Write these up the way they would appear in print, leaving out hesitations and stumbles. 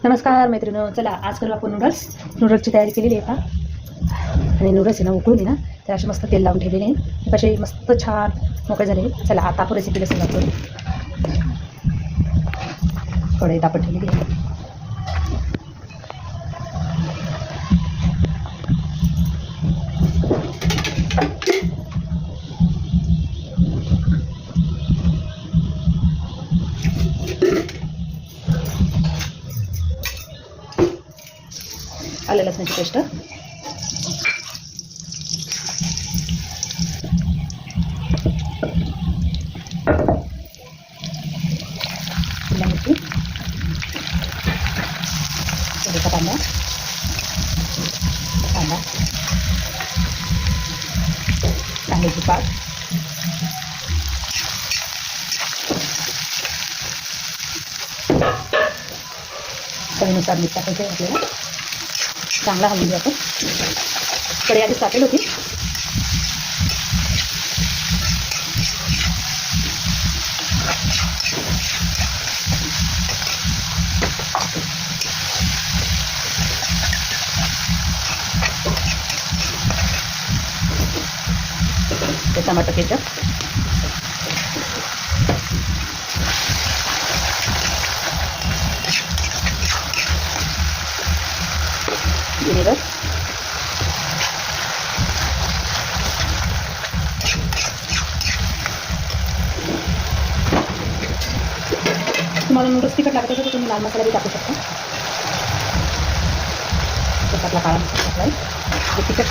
नमस्कार मैत्रिणी, चला आज करू आपण नूडल्सची तयारी केलेली आहे का. आणि नूडल्स आहे ना उकळून ना तर असे मस्त तेल लावून ठेवलेले आहे, कसे मस्त छान मोकळे झालेले. चला आता आपण रेसिपीला सुरुवात करू. कढईत आपण ठेवलेली आहे. आलं लसणाची पेस्ट, मिरची, थोडासा कांदा, कांद्याची पात, चवीनुसार मीठ टाकायचं आहे आपल्याला. चांगला हलवून घ्या. आपण कढई आधीच टाकेल होती. टमाटर केचप, विनेगर, तुम्हाला नूडल्स तिखट लागत असेल तर तुम्ही लाल मसाला बी टाकू शकता. तसं आपला काळा मसाला टाकलाय. तिखट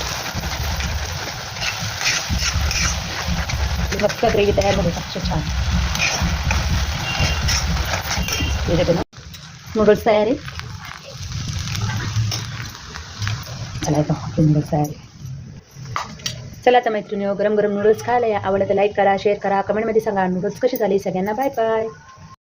मस्त ग्रेव्ही तयार होते असे छान. नूडल्स तयार आहे. चला आता आपले नूडल्स तयार आहे. चला आता मैत्रिणी, गरम गरम नूडल्स खायला या. आवडलं तर लाईक करा, शेअर करा, कमेंटमध्ये सांगा नूडल्स कशी झाली. सगळ्यांना बाय बाय.